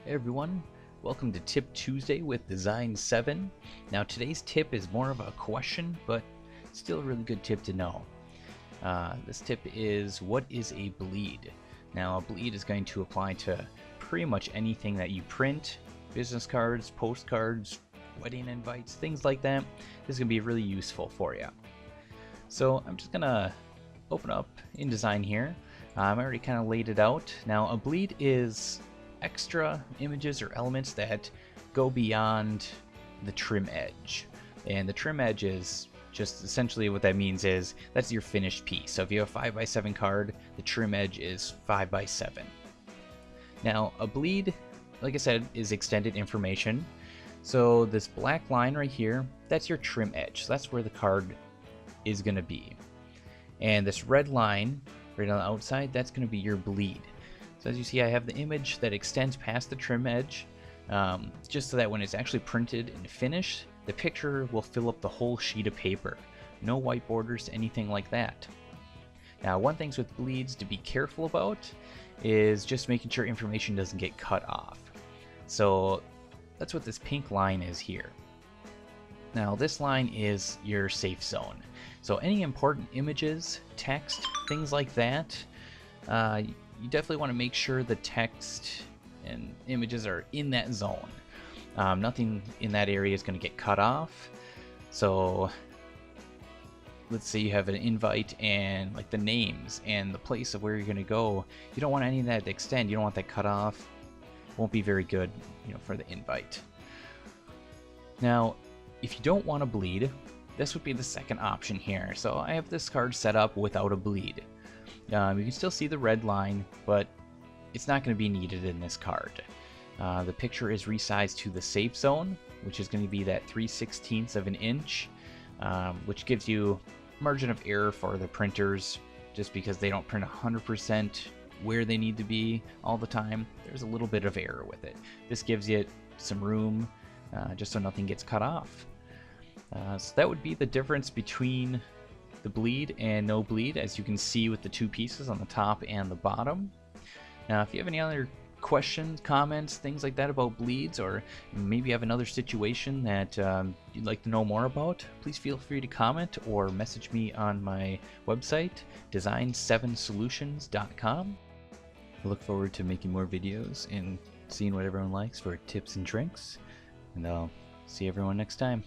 Hey everyone, welcome to Tip Tuesday with Design 7. Now today's tip is more of a question, but still a really good tip to know. This tip is, what is a bleed? Now a bleed is going to apply to pretty much anything that you print, business cards, postcards, wedding invites, things like that. This is going to be really useful for you. So I'm just going to open up InDesign here. I already kind of laid it out. Now a bleed is extra images or elements that go beyond the trim edge, and the trim edge is just essentially what that means is that's your finished piece. So if you have a 5x7 card, the trim edge is 5x7. Now a bleed, like I said, is extended information. So this black line right here, that's your trim edge. So that's where the card is going to be, and this red line right on the outside, that's going to be your bleed. So as you see, I have the image that extends past the trim edge, just so that when it's actually printed and finished, the picture will fill up the whole sheet of paper. No white borders, anything like that. Now, one thing with bleeds to be careful about is just making sure information doesn't get cut off. So that's what this pink line is here. Now this line is your safe zone. So any important images, text, things like that, you definitely want to make sure the text and images are in that zone. Nothing in that area is going to get cut off. So let's say you have an invite and like the names and the place of where you're going to go. You don't want any of that to extend. You don't want that cut off. Won't be very good, for the invite. Now, if you don't want to bleed, this would be the second option here. So I have this card set up without a bleed. You can still see the red line, but it's not going to be needed in this card. The picture is resized to the safe zone, which is going to be that 3/16 of an inch, which gives you margin of error for the printers, just because they don't print 100% where they need to be all the time. There's a little bit of error with it. This gives you some room, just so nothing gets cut off. So that would be the difference between the bleed and no bleed, as you can see with the two pieces on the top and the bottom. Now if you have any other questions, comments, things like that about bleeds, or maybe you have another situation that you'd like to know more about, please feel free to comment or message me on my website, design7solutions.com. I look forward to making more videos and seeing what everyone likes for tips and tricks, and I'll see everyone next time.